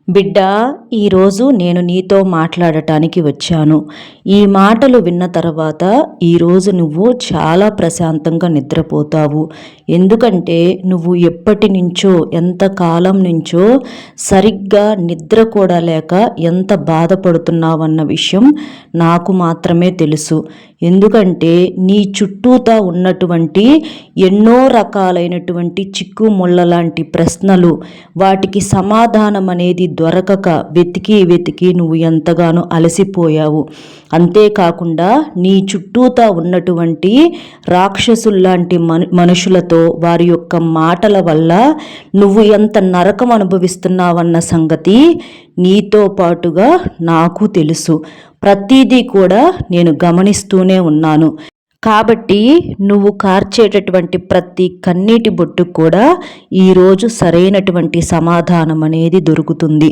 బిడ్డ, ఈరోజు నేను నీతో మాట్లాడటానికి వచ్చాను. ఈ మాటలు విన్న తర్వాత ఈరోజు నువ్వు చాలా ప్రశాంతంగా నిద్రపోతావు. ఎందుకంటే నువ్వు ఎప్పటి నుంచో, ఎంత కాలం నుంచో సరిగ్గా నిద్ర కూడా లేక ఎంత బాధపడుతున్నావన్న విషయం నాకు మాత్రమే తెలుసు. ఎందుకంటే నీ చుట్టూతా ఉన్నటువంటి ఎన్నో రకాలైనటువంటి చిక్కు ముళ్ళ లాంటి ప్రశ్నలు, వాటికి సమాధానం అనేది దొరకక వెతికి నువ్వు ఎంతగానో అలసిపోయావు. అంతేకాకుండా నీ చుట్టూతా ఉన్నటువంటి రాక్షసుల్లాంటి మనుషులతో, వారి యొక్క మాటల వల్ల నువ్వు ఎంత నరకం అనుభవిస్తున్నావన్న సంగతి నీతో పాటుగా నాకు తెలుసు. ప్రతిదీ కూడా నేను గమనిస్తూనే ఉన్నాను. కాబట్టి నువ్వు కార్చేటటువంటి ప్రతి కన్నీటి బొట్టు కూడా ఈరోజు సరైనటువంటి సమాధానం అనేది దొరుకుతుంది.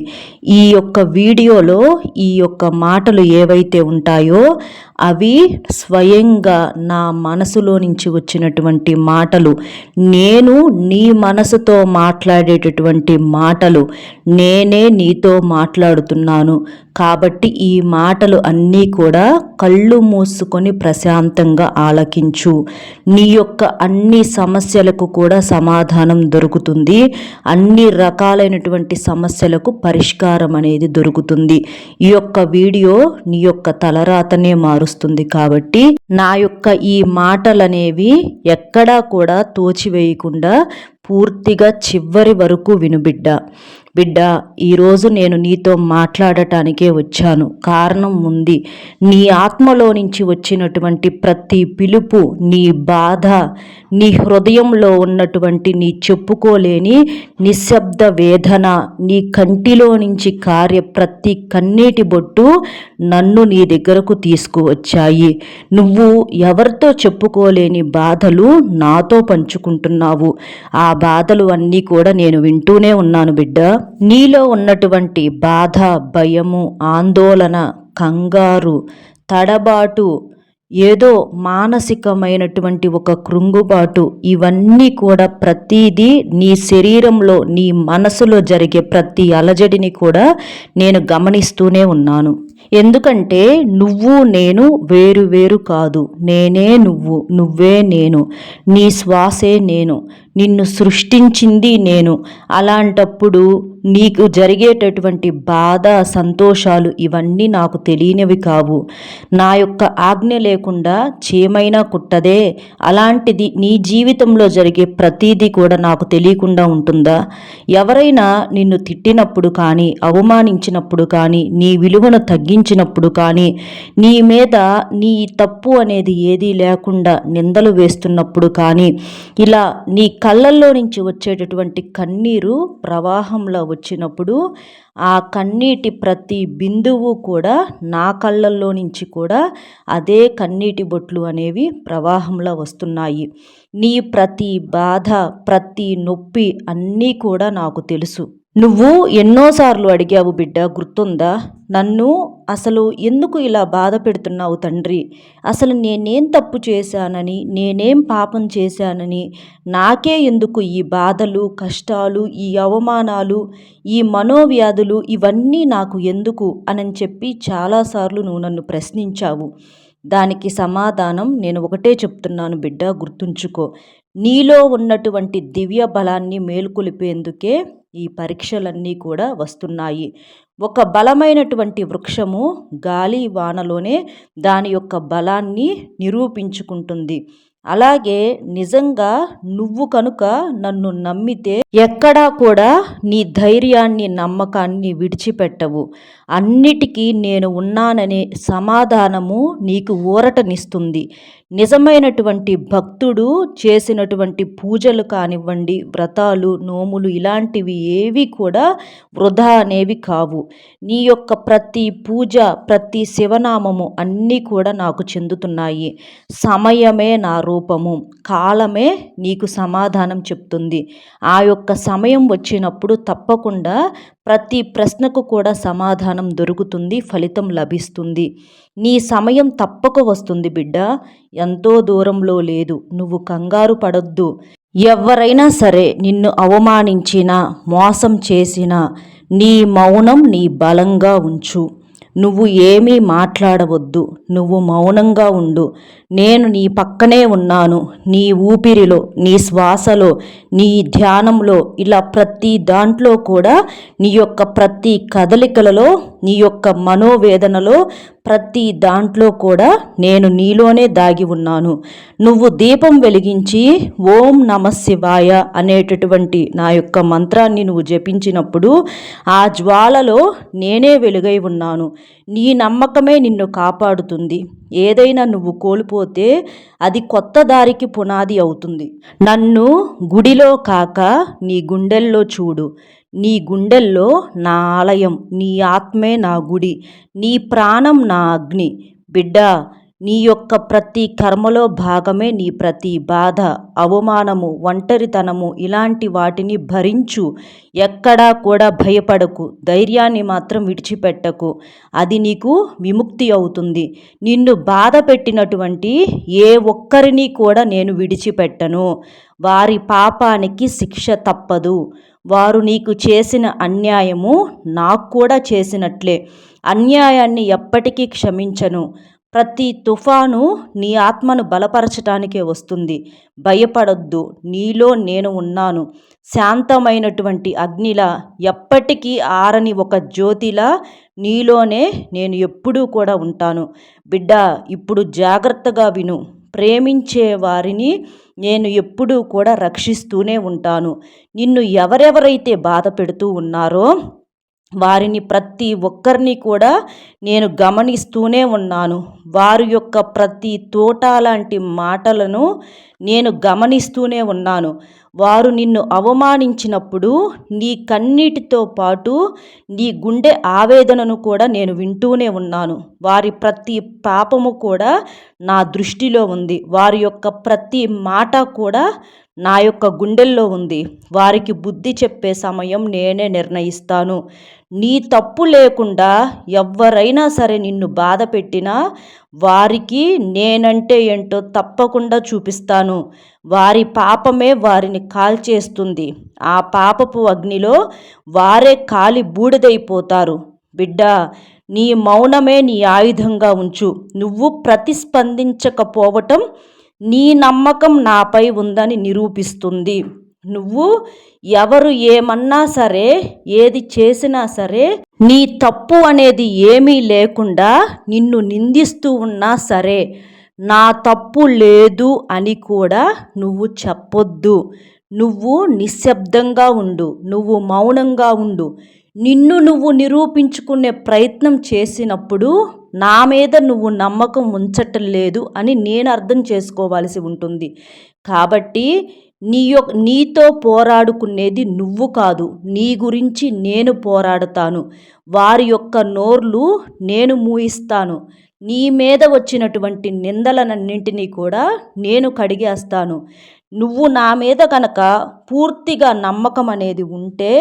ఈ యొక్క వీడియోలో ఈ యొక్క మాటలు ఏవైతే ఉంటాయో అవి స్వయంగా నా మనసులో నుంచి వచ్చినటువంటి మాటలు. నేను నీ మనసుతో మాట్లాడేటటువంటి మాటలు. నేనే నీతో మాట్లాడుతున్నాను. కాబట్టి ఈ మాటలు అన్నీ కూడా కళ్ళు మూసుకొని ప్రశాంతంగా ఆలకించు. నీ యొక్క అన్ని సమస్యలకు కూడా సమాధానం దొరుకుతుంది. అన్ని రకాలైనటువంటి సమస్యలకు పరిష్కారం అనేది దొరుకుతుంది. ఈ యొక్క వీడియో నీ యొక్క తలరాతనే మారుస్తుంది. కాబట్టి నా యొక్క ఈ మాటలనేవి ఎక్కడా కూడా తోచివేయకుండా పూర్తిగా చివరి వరకు వినుబిడ్డ. బిడ్డ, ఈరోజు నేను నీతో మాట్లాడటానికే వచ్చాను. కారణం ఉంది. నీ ఆత్మలో నుంచి వచ్చినటువంటి ప్రతి పిలుపు, నీ బాధ, నీ హృదయంలో ఉన్నటువంటి నీ చెప్పుకోలేని నిశ్శబ్ద వేదన, నీ కంటిలో నుంచి కారే ప్రతి కన్నీటి బొట్టు నన్ను నీ దగ్గరకు తీసుకువచ్చాయి. నువ్వు ఎవరితో చెప్పుకోలేని బాధలు నాతో పంచుకుంటున్నావు. ఆ బాధలు అన్నీ కూడా నేను వింటూనే ఉన్నాను బిడ్డ. నీలో ఉన్నటువంటి బాధ, భయము, ఆందోళన, కంగారు, తడబాటు, ఏదో మానసికమైనటువంటి ఒక కృంగుబాటు, ఇవన్నీ కూడా ప్రతిదీ నీ శరీరంలో, నీ మనసులో జరిగే ప్రతి అలజడిని కూడా నేను గమనిస్తూనే ఉన్నాను. ఎందుకంటే నువ్వు నేను వేరు వేరు కాదు. నేనే నువ్వు, నువ్వే నేను. నీ శ్వాసే నేను. నిన్ను సృష్టించింది నేను. అలాంటప్పుడు నీకు జరిగేటటువంటి బాధ, సంతోషాలు ఇవన్నీ నాకు తెలియనివి కావు. నా యొక్క ఆజ్ఞ లేకుండా చీమైనా కుట్టదే. అలాంటిది నీ జీవితంలో జరిగే ప్రతీది కూడా నాకు తెలియకుండా ఉంటుందా? ఎవరైనా నిన్ను తిట్టినప్పుడు కానీ, అవమానించినప్పుడు కానీ, నీ విలువను తగ్గించినప్పుడు కానీ, నీ మీద నీ తప్పు అనేది ఏదీ లేకుండా నిందలు వేస్తున్నప్పుడు కానీ, ఇలా నీ కళ్ళల్లో నుంచి వచ్చేటటువంటి కన్నీరు ప్రవాహంలో వచ్చినప్పుడు ఆ కన్నీటి ప్రతి బిందువు కూడా నా కళ్ళల్లో నుంచి కూడా అదే కన్నీటి బొట్లు అనేవి ప్రవాహంలో వస్తున్నాయి. నీ ప్రతి బాధ, ప్రతి నొప్పి అన్నీ కూడా నాకు తెలుసు. నువ్వు ఎన్నోసార్లు అడిగావు బిడ్డ, గుర్తుందా? నన్ను అసలు ఎందుకు ఇలా బాధ పెడుతున్నావు తండ్రి? అసలు నేనేం తప్పు చేశానని, నేనేం పాపం చేశానని, నాకే ఎందుకు ఈ బాధలు, కష్టాలు, ఈ అవమానాలు, ఈ మనోవ్యాధులు ఇవన్నీ నాకు ఎందుకు అని చెప్పి చాలాసార్లు నువ్వు నన్ను ప్రశ్నించావు. దానికి సమాధానం నేను ఒకటే చెప్తున్నాను బిడ్డ, గుర్తుంచుకో. నీలో ఉన్నటువంటి దివ్య బలాన్ని మేలుకొలిపేందుకే ఈ పరీక్షలన్నీ కూడా వస్తున్నాయి. ఒక బలమైనటువంటి వృక్షము గాలి వానలోనే దాని యొక్క బలాన్ని నిరూపించుకుంటుంది. అలాగే నిజంగా నువ్వు కనుక నన్ను నమ్మితే ఎక్కడా కూడా నీ ధైర్యాన్ని, నమ్మకాన్ని విడిచిపెట్టవు. అన్నిటికీ నేను ఉన్నాననే సమాధానము నీకు ఊరటనిస్తుంది. నిజమైనటువంటి భక్తుడు చేసినటువంటి పూజలు కానివ్వండి, వ్రతాలు, నోములు ఇలాంటివి ఏవి కూడా వృధా అనేవి కావు. నీ యొక్క ప్రతి పూజ, ప్రతి శివనామము అన్నీ కూడా నాకు చెందుతున్నాయి. సమయమే నా రూపము, కాలమే నీకు సమాధానం చెప్తుంది. ఆ యొక్క సమయం వచ్చినప్పుడు తప్పకుండా ప్రతి ప్రశ్నకు కూడా సమాధానం దొరుకుతుంది, ఫలితం లభిస్తుంది. నీ సమయం తప్పక వస్తుంది బిడ్డ, ఎంతో దూరంలో లేదు. నువ్వు కంగారు పడొద్దు. ఎవరైనా సరే నిన్ను అవమానించినా, మోసం చేసినా, నీ మౌనం నీ బలంగా ఉంచు. నువ్వు ఏమీ మాట్లాడవద్దు. నువ్వు మౌనంగా ఉండు. నేను నీ పక్కనే ఉన్నాను. నీ ఊపిరిలో, నీ శ్వాసలో, నీ ధ్యానంలో, ఇలా ప్రతి దాంట్లో కూడా, నీ యొక్క ప్రతి కదలికలలో, నీ యొక్క మనోవేదనలో, ప్రతి దాంట్లో కూడా నేను నీలోనే దాగి ఉన్నాను. నువ్వు దీపం వెలిగించి ఓం నమ శివాయ అనేటటువంటి నా యొక్క మంత్రాన్ని నువ్వు జపించినప్పుడు ఆ జ్వాలలో నేనే వెలుగై ఉన్నాను. నీ నమ్మకమే నిన్ను కాపాడుతుంది. ఏదైనా నువ్వు కోల్పోతే అది కొత్త దారికి పునాది అవుతుంది. నన్ను గుడిలో కాక నీ గుండెల్లో చూడు. నీ గుండెల్లో నా ఆలయం, నీ ఆత్మే నా గుడి, నీ ప్రాణం నా అగ్ని. బిడ్డా, నీ యొక్క ప్రతి కర్మలో భాగమే నీ ప్రతి బాధ, అవమానము, ఒంటరితనము, ఇలాంటి వాటిని భరించు. ఎక్కడా కూడా భయపడకు. ధైర్యాన్ని మాత్రం విడిచిపెట్టకు. అది నీకు విముక్తి అవుతుంది. నిన్ను బాధ పెట్టినటువంటి ఏ ఒక్కరిని కూడా నేను విడిచిపెట్టను. వారి పాపానికి శిక్ష తప్పదు. వారు నీకు చేసిన అన్యాయము నాకు కూడా చేసినట్లే. అన్యాయాన్ని ఎప్పటికీ క్షమించను. ప్రతి తుఫాను నీ ఆత్మను బలపరచటానికే వస్తుంది. భయపడొద్దు. నీలో నేను ఉన్నాను. శాంతమైనటువంటి అగ్నిలా, ఎప్పటికీ ఆరని ఒక జ్యోతిలా నీలోనే నేను ఎప్పుడూ కూడా ఉంటాను. బిడ్డ, ఇప్పుడు జాగ్రత్తగా విను. ప్రేమించే వారిని నేను ఎప్పుడూ కూడా రక్షిస్తూనే ఉంటాను. నిన్ను ఎవరెవరైతే బాధ పెడుతూ ఉన్నారో వారిని ప్రతి ఒక్కరిని కూడా నేను గమనిస్తూనే ఉన్నాను. వారి యొక్క ప్రతి తోట లాంటి మాటలను నేను గమనిస్తూనే ఉన్నాను. వారు నిన్ను అవమానించినప్పుడు నీ కన్నీటితో పాటు నీ గుండె ఆవేదనను కూడా నేను వింటూనే ఉన్నాను. వారి ప్రతి పాపము కూడా నా దృష్టిలో ఉంది. వారి యొక్క ప్రతి మాట కూడా నా యొక్క గుండెల్లో ఉంది. వారికి బుద్ధి చెప్పే సమయం నేనే నిర్ణయిస్తాను. నీ తప్పు లేకుండా ఎవరైనా సరే నిన్ను బాధ పెట్టినా వారికి నేనంటే ఏంటో తప్పకుండా చూపిస్తాను. వారి పాపమే వారిని కాల్చేస్తుంది. ఆ పాపపు అగ్నిలో వారే కాలి బూడిదైపోతారు. బిడ్డ, నీ మౌనమే నీ ఆయుధంగా ఉంచు. నువ్వు ప్రతిస్పందించకపోవటం నీ నమ్మకం నాపై ఉందని నిరూపిస్తుంది. నువ్వు ఎవరు ఏమన్నా సరే, ఏది చేసినా సరే, నీ తప్పు అనేది ఏమీ లేకుండా నిన్ను నిందిస్తూ ఉన్నా సరే, నా తప్పు లేదు అని కూడా నువ్వు చెప్పొద్దు. నువ్వు నిశ్శబ్దంగా ఉండు. నువ్వు మౌనంగా ఉండు. నిన్ను నువ్వు నిరూపించుకునే ప్రయత్నం చేసినప్పుడు నా మీద నువ్వు నమ్మకం ఉంచటం లేదు అని నేను అర్థం చేసుకోవాల్సి ఉంటుంది. కాబట్టి నీతో పోరాడుకునేది నువ్వు కాదు, నీ గురించి నేను పోరాడతాను. వారి యొక్క నోర్లు నేను మూయిస్తాను. నీ మీద వచ్చినటువంటి నిందలనన్నింటినీ కూడా నేను కడిగేస్తాను. నువ్వు నా మీద కనుక పూర్తిగా నమ్మకం అనేది ఉంటే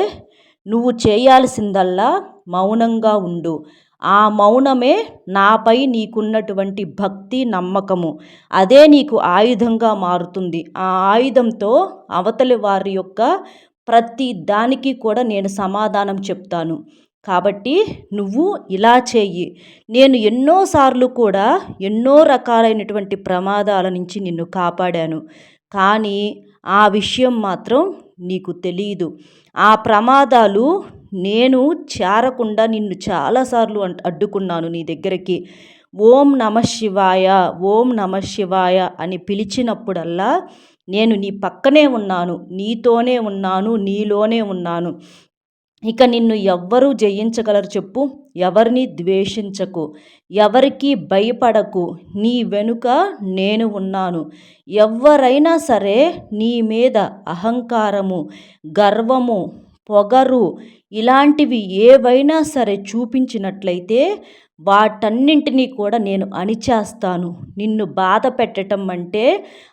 నువ్వు చేయాల్సిందల్లా మౌనంగా ఉండు. ఆ మౌనమే నాపై నీకున్నటువంటి భక్తి, నమ్మకము, అదే నీకు ఆయుధంగా మారుతుంది. ఆ ఆయుధంతో అవతలి వారి యొక్క ప్రతి దానికి కూడా నేను సమాధానం చెప్తాను. కాబట్టి నువ్వు ఇలా చెయ్యి. నేను ఎన్నోసార్లు కూడా ఎన్నో రకాలైనటువంటి ప్రమాదాల నుంచి నిన్ను కాపాడాను. కానీ ఆ విషయం మాత్రం నీకు తెలియదు. ఆ ప్రమాదాలు నేను చేరకుండా నిన్ను చాలాసార్లు అడ్డుకున్నాను నీ దగ్గరికి. ఓం నమ శివాయ, ఓం నమ శివాయ అని పిలిచినప్పుడల్లా నేను నీ పక్కనే ఉన్నాను, నీతోనే ఉన్నాను, నీలోనే ఉన్నాను. ఇక నిన్ను ఎవ్వరూ జయించగలరు చెప్పు? ఎవరిని ద్వేషించకు, ఎవరికి భయపడకు. నీ వెనుక నేను ఉన్నాను. ఎవరైనా సరే నీ మీద అహంకారము, గర్వము, పొగరు ఇలాంటివి ఏవైనా సరే చూపించినట్లయితే వాటన్నింటినీ కూడా నేను అణిచేస్తాను. నిన్ను బాధ పెట్టడం అంటే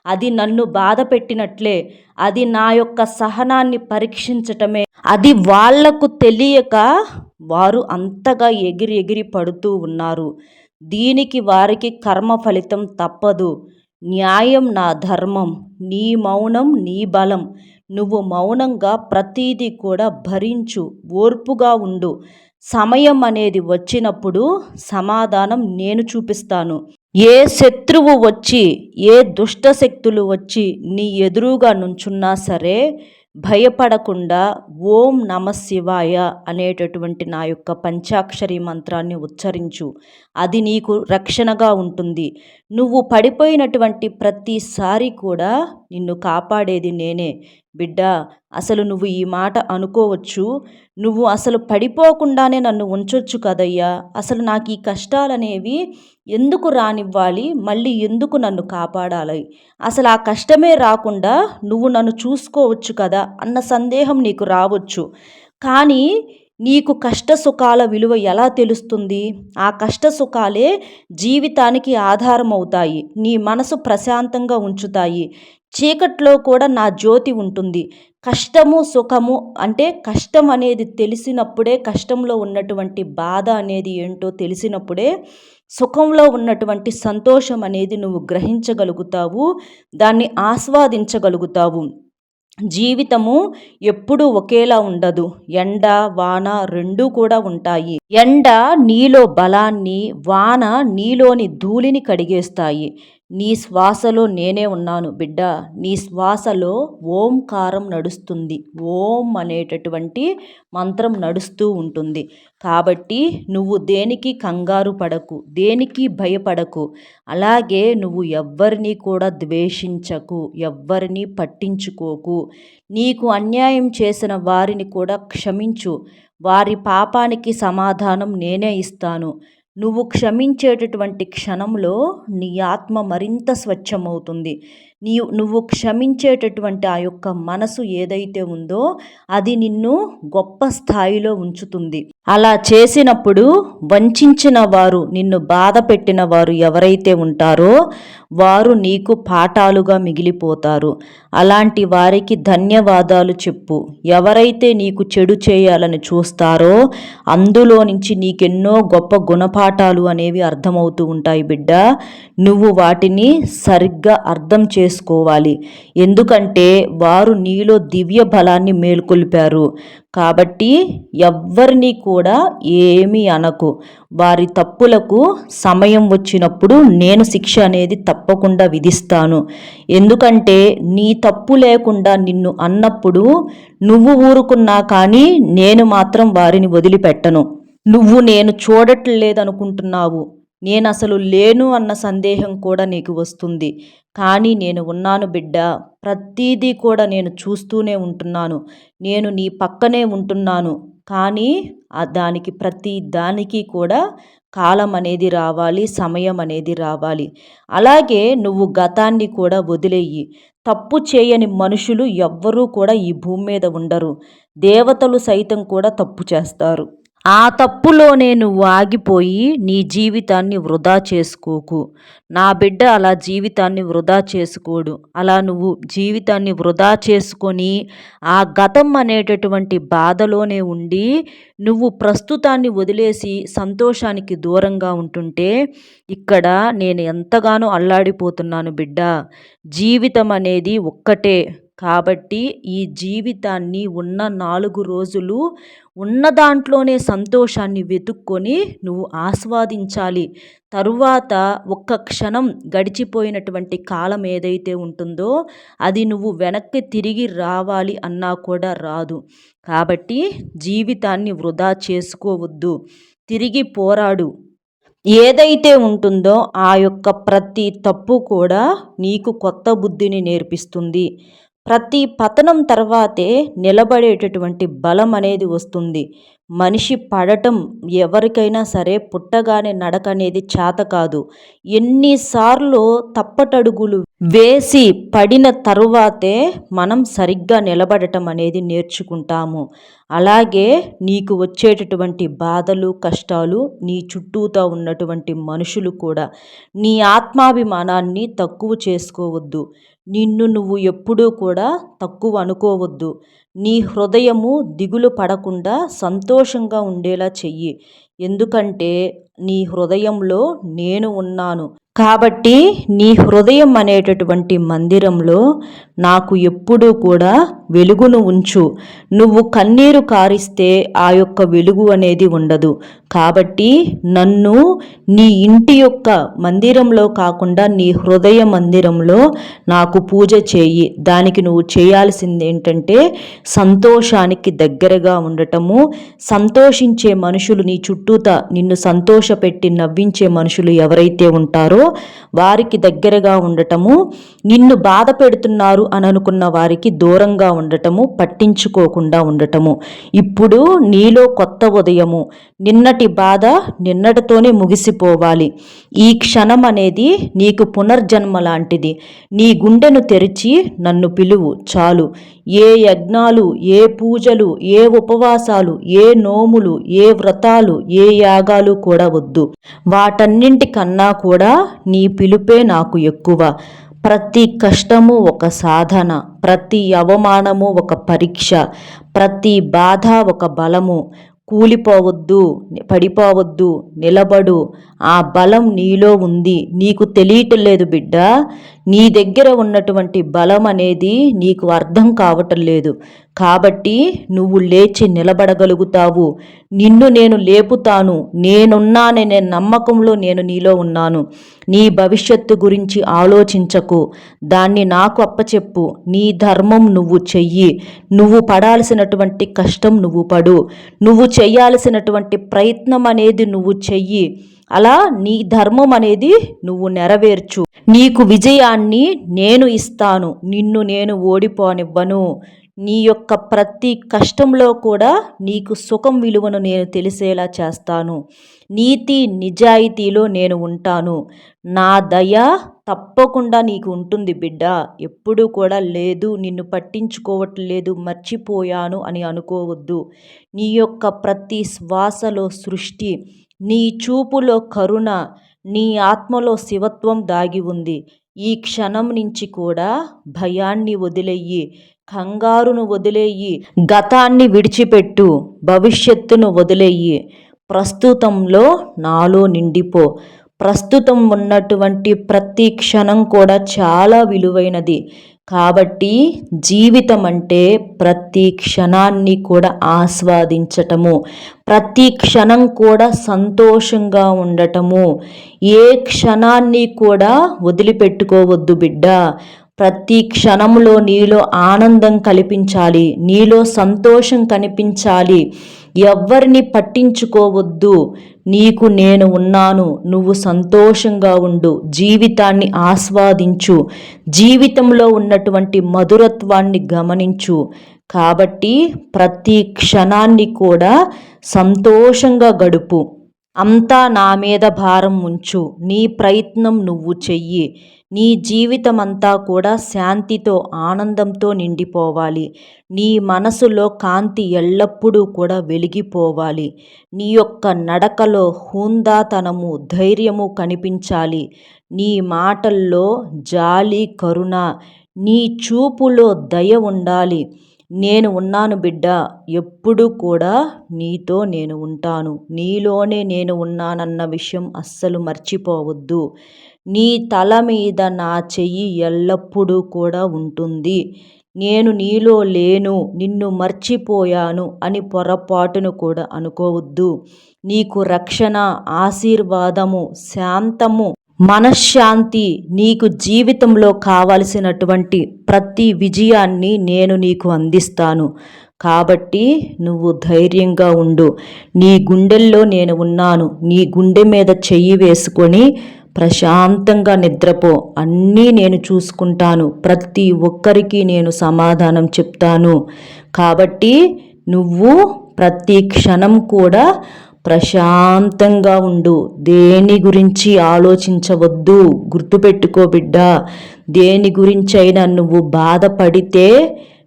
అది నన్ను బాధ పెట్టినట్లే. అది నా యొక్క సహనాన్ని పరీక్షించటమే. అది వాళ్లకు తెలియక వారు అంతగా ఎగిరి ఎగిరి పడుతూ ఉన్నారు. దీనికి వారికి కర్మ ఫలితం తప్పదు. న్యాయం నా ధర్మం. నీ మౌనం నీ బలం. నువ్వు మౌనంగా ప్రతీదీ కూడా భరించు, ఓర్పుగా ఉండు. సమయం అనేది వచ్చినప్పుడు సమాధానం నేను చూపిస్తాను. ఏ శత్రువు వచ్చి, ఏ దుష్ట శక్తులు వచ్చి నీ ఎదురుగా నుంచున్నా సరే భయపడకుండా ఓం నమఃశివాయ అనేటటువంటి నా యొక్క పంచాక్షరి మంత్రాన్ని ఉచ్చరించు. అది నీకు రక్షణగా ఉంటుంది. నువ్వు పడిపోయినటువంటి ప్రతిసారి కూడా నిన్ను కాపాడేది నేనే. బిడ్డ, అసలు నువ్వు ఈ మాట అనుకోవచ్చు, నువ్వు అసలు పడిపోకుండానే నన్ను ఉంచొచ్చు కదయ్యా, అసలు నాకు ఈ కష్టాలనేవి ఎందుకు రానివ్వాలి, మళ్ళీ ఎందుకు నన్ను కాపాడాలి, అసలు ఆ కష్టమే రాకుండా నువ్వు నన్ను చూసుకోవచ్చు కదా అన్న సందేహం నీకు రావచ్చు. కానీ నీకు కష్ట సుఖాల విలువ ఎలా తెలుస్తుంది? ఆ కష్ట సుఖాలే జీవితానికి ఆధారం అవుతాయి, నీ మనసు ప్రశాంతంగా ఉంచుతాయి. చీకట్లో కూడా నా జ్యోతి ఉంటుంది. కష్టము సుఖము అంటే కష్టం అనేది తెలిసినప్పుడే, కష్టంలో ఉన్నటువంటి బాధ అనేది ఏంటో తెలిసినప్పుడే సుఖంలో ఉన్నటువంటి సంతోషం అనేది నువ్వు గ్రహించగలుగుతావు, దాన్ని ఆస్వాదించగలుగుతావు. జీవితము ఎప్పుడూ ఒకేలా ఉండదు. ఎండ వాన రెండూ కూడా ఉంటాయి. ఎండ నీలో బలాన్ని, వాన నీలోని ధూళిని కడిగేస్తాయి. నీ శ్వాసలో నేనే ఉన్నాను బిడ్డ. నీ శ్వాసలో ఓంకారం నడుస్తుంది. ఓం అనేటటువంటి మంత్రం నడుస్తూ ఉంటుంది. కాబట్టి నువ్వు దేనికి కంగారు పడకు, దేనికి భయపడకు. అలాగే నువ్వు ఎవ్వరిని కూడా ద్వేషించకు, ఎవ్వరిని పట్టించుకోకు. నీకు అన్యాయం చేసిన వారిని కూడా క్షమించు. వారి పాపానికి సమాధానం నేనే ఇస్తాను. నువ్వు క్షమించేటటువంటి క్షణంలో నీ ఆత్మ మరింత స్వచ్ఛమవుతుంది. నువ్వు క్షమించేటటువంటి ఆ యొక్క మనసు ఏదైతే ఉందో అది నిన్ను గొప్ప స్థాయిలో ఉంచుతుంది. అలా చేసినప్పుడు వంచిన వారు, నిన్ను బాధ పెట్టిన వారు ఎవరైతే ఉంటారో వారు నీకు పాఠాలుగా మిగిలిపోతారు. అలాంటి వారికి ధన్యవాదాలు చెప్పు. ఎవరైతే నీకు చెడు చేయాలని చూస్తారో అందులో నుంచి నీకెన్నో గొప్ప గుణపాఠాలు అనేవి అర్థమవుతూ ఉంటాయి బిడ్డ. నువ్వు వాటిని సరిగ్గా అర్థం చేసుకోవాలి. ఎందుకంటే వారు నీలో దివ్య బలాన్ని మేల్కొల్పారు. కాబట్టి ఎవ్వరినీ కూడా ఏమీ అనకు. వారి తప్పులకు సమయం వచ్చినప్పుడు నేను శిక్ష అనేది తప్పకుండా విధిస్తాను. ఎందుకంటే నీ తప్పు లేకుండా నిన్ను అన్నప్పుడు నువ్వు ఊరుకున్నా కానీ నేను మాత్రం వారిని వదిలిపెట్టను. నువ్వు నేను చూడట్లేదనుకుంటున్నావు, నేను అసలు లేను అన్న సందేహం కూడా నీకు వస్తుంది. కానీ నేను ఉన్నాను బిడ్డ. ప్రతీదీ కూడా నేను చూస్తూనే ఉంటున్నాను. నేను నీ పక్కనే ఉంటున్నాను. కానీ దానికి ప్రతి దానికి కూడా కాలం అనేది రావాలి, సమయం అనేది రావాలి. అలాగే నువ్వు గతాన్ని కూడా వదిలేయి. తప్పు చేయని మనుషులు ఎవ్వరూ కూడా ఈ భూమి మీద ఉండరు. దేవతలు సైతం కూడా తప్పు చేస్తారు. ఆ తప్పులోనే నువ్వు ఆగిపోయి నీ జీవితాన్ని వృధా చేసుకోకు. నా బిడ్డ అలా జీవితాన్ని వృధా చేసుకోడు. అలా నువ్వు జీవితాన్ని వృధా చేసుకొని ఆ గతం అనేటటువంటి బాధలోనే ఉండి నువ్వు ప్రస్తుతాన్ని వదిలేసి సంతోషానికి దూరంగా ఉంటుంటే ఇక్కడ నేను ఎంతగానో అల్లాడిపోతున్నాను బిడ్డ. జీవితం అనేది ఒక్కటే. కాబట్టి ఈ జీవితాన్ని ఉన్న 4 రోజులు ఉన్న దాంట్లోనే సంతోషాన్ని వెతుక్కొని నువ్వు ఆస్వాదించాలి. తరువాత ఒక్క క్షణం గడిచిపోయినటువంటి కాలం ఏదైతే ఉంటుందో అది నువ్వు వెనక్కి తిరిగి రావాలి అన్నా కూడా రాదు. కాబట్టి జీవితాన్ని వృధా చేసుకోవద్దు. తిరిగి పోరాడు. ఏదైతే ఉంటుందో ఆ యొక్క ప్రతి తప్పు కూడా నీకు కొత్త బుద్ధిని నేర్పిస్తుంది. ప్రతి పతనం తర్వాతే నిలబడేటటువంటి బలం అనేది వస్తుంది. మనిషి పడటం ఎవరికైనా సరే పుట్టగానే నడక అనేది చేత కాదు. ఎన్నిసార్లు తప్పటడుగులు వేసి పడిన తరువాతే మనం సరిగ్గా నిలబడటం అనేది నేర్చుకుంటాము. అలాగే నీకు వచ్చేటటువంటి బాధలు, కష్టాలు, నీ చుట్టూతా ఉన్నటువంటి మనుషులు కూడా నీ ఆత్మాభిమానాన్ని తక్కువ చేసుకోవద్దు. నిన్ను నువ్వు ఎప్పుడూ కూడా తక్కువ అనుకోవద్దు. నీ హృదయము దిగులు పడకుండా సంతోషంగా ఉండేలా చెయ్యి. ఎందుకంటే నీ హృదయంలో నేను ఉన్నాను. కాబట్టి నీ హృదయం అనేటటువంటి మందిరంలో నాకు ఎప్పుడూ కూడా వెలుగును ఉంచు. నువ్వు కన్నీరు కారిస్తే ఆ యొక్క వెలుగు అనేది ఉండదు. కాబట్టి నన్ను నీ ఇంటి యొక్క మందిరంలో కాకుండా నీ హృదయ మందిరంలో నాకు పూజ చేయి. దానికి నువ్వు చేయాల్సింది ఏంటంటే సంతోషానికి దగ్గరగా ఉండటము, సంతోషించే మనుషులు నీ చుట్టూత నిన్ను సంతోషపెట్టి నవ్వించే మనుషులు ఎవరైతే ఉంటారో వారికి దగ్గరగా ఉండటము, నిన్ను బాధ పెడుతున్నారు అని అనుకున్న వారికి దూరంగా ఉండటము, పట్టించుకోకుండా ఉండటము. ఇప్పుడు నీలో కొత్త ఉదయము, నిన్నటి బాధ నిన్నటితోనే ముగిసిపోవాలి. ఈ క్షణం అనేది నీకు పునర్జన్మ లాంటిది. నీ గుండెను తెరిచి నన్ను పిలువు చాలు. ఏ యజ్ఞాలు, ఏ పూజలు, ఏ ఉపవాసాలు, ఏ నోములు, ఏ వ్రతాలు, ఏ యాగాలు కూడా వద్దు. వాటన్నింటికన్నా కూడా నీ పిలుపే నాకు ఎక్కువ. ప్రతి కష్టము ఒక సాధన, ప్రతి అవమానము ఒక పరీక్ష, ప్రతి బాధ ఒక బలము. కూలిపోవద్దు, పడిపోవద్దు, నిలబడు. ఆ బలం నీలో ఉంది, నీకు తెలియటం లేదు బిడ్డ. నీ దగ్గర ఉన్నటువంటి బలం అనేది నీకు అర్థం కావటం లేదు. కాబట్టి నువ్వు లేచి నిలబడగలుగుతావు. నిన్ను నేను లేపుతాను. నేనున్నాననే నమ్మకంలో నేను నీలో ఉన్నాను. నీ భవిష్యత్తు గురించి ఆలోచించకు, దాన్ని నాకు అప్పచెప్పు. నీ ధర్మం నువ్వు చెయ్యి. నువ్వు పడాల్సినటువంటి కష్టం నువ్వు పడు. నువ్వు చెయ్యాల్సినటువంటి ప్రయత్నం అనేది నువ్వు చెయ్యి. అలా నీ ధర్మం అనేది నువ్వు నెరవేర్చు. నీకు విజయాన్ని నేను ఇస్తాను. నిన్ను నేను ఓడిపోనివ్వను. నీ యొక్క ప్రతి కష్టంలో కూడా నీకు సుఖం విలువను నేను తెలిసేలా చేస్తాను. నీతి నిజాయితీలో నేను ఉంటాను. నా దయ తప్పకుండా నీకు ఉంటుంది బిడ్డ. ఎప్పుడూ కూడా లేదు నిన్ను పట్టించుకోవట్లేదు, మర్చిపోయాను అని అనుకోవద్దు. నీ యొక్క ప్రతి శ్వాసలో సృష్టి, నీ చూపులో కరుణ, నీ ఆత్మలో శివత్వం దాగి ఉంది. ఈ క్షణం నుంచి కూడా భయాన్ని వదిలేయి, కంగారును వదిలేయి, గతాన్ని విడిచిపెట్టు, భవిష్యత్తును వదిలేయి. ప్రస్తుతంలో నాలో నిండిపో. ప్రస్తుతం ఉన్నటువంటి ప్రతి క్షణం కూడా చాలా విలువైనది. కాబట్టి జీవితం అంటే ప్రతి క్షణాన్ని కూడా ఆస్వాదించటము, ప్రతి క్షణం కూడా సంతోషంగా ఉండటము. ఏ క్షణాన్ని కూడా వదిలిపెట్టుకోవద్దు బిడ్డ. ప్రతి క్షణంలో నీలో ఆనందం కల్పించాలి, నీలో సంతోషం కనిపించాలి. ఎవ్వరిని పట్టించుకోవద్దు. నీకు నేను ఉన్నాను. నువ్వు సంతోషంగా ఉండు. జీవితాన్ని ఆస్వాదించు. జీవితంలో ఉన్నటువంటి మధురత్వాన్ని గమనించు. కాబట్టి ప్రతి క్షణాన్ని కూడా సంతోషంగా గడుపు. అంతా నా మీద భారం ఉంచు. నీ ప్రయత్నం నువ్వు చెయ్యి. నీ జీవితం అంతా కూడా శాంతితో, ఆనందంతో నిండిపోవాలి. నీ మనసులో కాంతి ఎల్లప్పుడూ కూడా వెలిగిపోవాలి. నీ యొక్క నడకలో హుందాతనము, ధైర్యము కనిపించాలి. నీ మాటల్లో జాలి, కరుణ, నీ చూపులో దయ ఉండాలి. నేను ఉన్నాను బిడ్డ. ఎప్పుడు కూడా నీతో నేను ఉంటాను. నీలోనే నేను ఉన్నానన్న విషయం అస్సలు మర్చిపోవద్దు. నీ తల మీద నా చెయ్యి ఎల్లప్పుడూ కూడా ఉంటుంది. నేను నీలో లేను, నిన్ను మర్చిపోయాను అని పొరపాటును కూడా అనుకోవద్దు. నీకు రక్షణ, ఆశీర్వాదము, శాంతము, మనశ్శాంతి, నీకు జీవితంలో కావలసినటువంటి ప్రతి విజయాన్ని నేను నీకు అందిస్తాను. కాబట్టి నువ్వు ధైర్యంగా ఉండు. నీ గుండెల్లో నేను ఉన్నాను. నీ గుండె మీద చెయ్యి వేసుకొని ప్రశాంతంగా నిద్రపో. అన్నీ నేను చూసుకుంటాను. ప్రతి ఒక్కరికి నేను సమాధానం చెప్తాను. కాబట్టి నువ్వు ప్రతి క్షణం కూడా ప్రశాంతంగా ఉండు. దేని గురించి ఆలోచించవద్దు. గుర్తుపెట్టుకో బిడ్డ, దేని గురించి అయినా నువ్వు బాధపడితే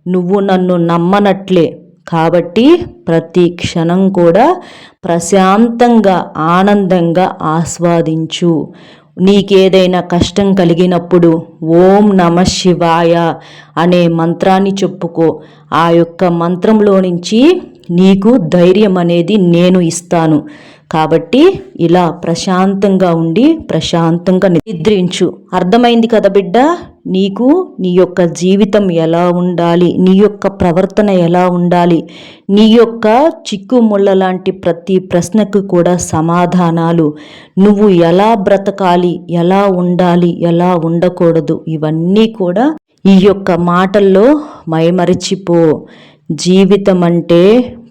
నువ్వు నన్ను నమ్మనట్లే. కాబట్టి ప్రతి క్షణం కూడా ప్రశాంతంగా, ఆనందంగా ఆస్వాదించు. నీకేదైనా కష్టం కలిగినప్పుడు ఓం నమః శివాయ అనే మంత్రాన్ని చెప్పుకో. ఆ యొక్క మంత్రంలో నుంచి నీకు ధైర్యం అనేది నేను ఇస్తాను. కాబట్టి ఇలా ప్రశాంతంగా ఉండి ప్రశాంతంగా నిద్రించు. అర్థమైంది కదా బిడ్డ? నీకు నీ యొక్క జీవితం ఎలా ఉండాలి, నీ యొక్క ప్రవర్తన ఎలా ఉండాలి, నీ యొక్క చిక్కుముళ్ళ లాంటి ప్రతి ప్రశ్నకు కూడా సమాధానాలు, నువ్వు ఎలా బ్రతకాలి, ఎలా ఉండాలి, ఎలా ఉండకూడదు, ఇవన్నీ కూడా ఈ యొక్క మాటల్లో మైమరిచిపో. జీవితం అంటే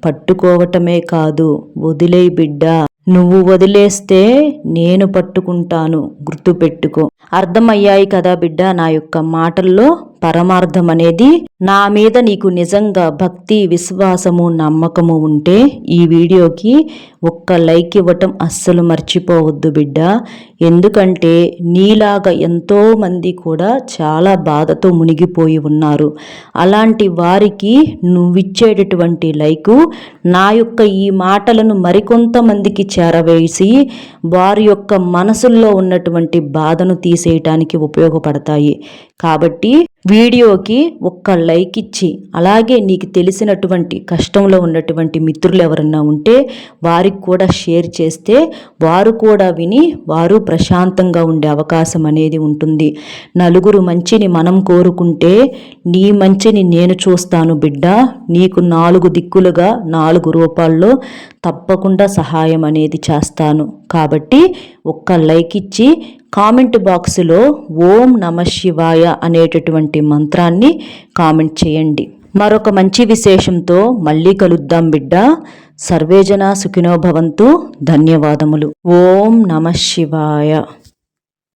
పట్టుకోవటమే కాదు, వదిలేయ్ బిడ్డ. నువ్వు వదిలేస్తే నేను పట్టుకుంటాను, గుర్తుపెట్టుకో. అర్థమయ్యాయి కదా బిడ్డ నా యొక్క మాటల్లో పరమార్థం అనేది? నా మీద నీకు నిజంగా భక్తి, విశ్వాసము, నమ్మకము ఉంటే ఈ వీడియోకి ఒక్క లైక్ ఇవ్వటం అస్సలు మర్చిపోవద్దు బిడ్డ. ఎందుకంటే నీలాగా ఎంతోమంది కూడా చాలా బాధతో మునిగిపోయి ఉన్నారు. అలాంటి వారికి నువ్విచ్చేటటువంటి లైకు నా యొక్క ఈ మాటలను మరికొంతమందికి చేరవేసి వారి యొక్క మనసుల్లో ఉన్నటువంటి బాధను తీసేయటానికి ఉపయోగపడతాయి. కాబట్టి వీడియోకి ఒక్క లైక్ ఇచ్చి, అలాగే నీకు తెలిసినటువంటి కష్టంలో ఉన్నటువంటి మిత్రులు ఎవరన్నా ఉంటే వారికి కూడా షేర్ చేస్తే వారు కూడా విని వారు ప్రశాంతంగా ఉండే అవకాశం అనేది ఉంటుంది. నలుగురు మంచిని మనం కోరుకుంటే నీ మంచిని నేను చూస్తాను బిడ్డ. నీకు 4 దిక్కులుగా 4 రూపాల్లో తప్పకుండా సహాయం అనేది చేస్తాను. కాబట్టి ఒక్క లైక్ ఇచ్చి కామెంట్ బాక్సులో ఓం నమ శివాయ అనేటటువంటి మంత్రాన్ని కామెంట్ చేయండి. మరొక మంచి విశేషంతో మళ్ళీ కలుద్దాం బిడ్డ. సర్వేజన సుఖినో భవంతు. ధన్యవాదములు. ఓం నమ శివాయ.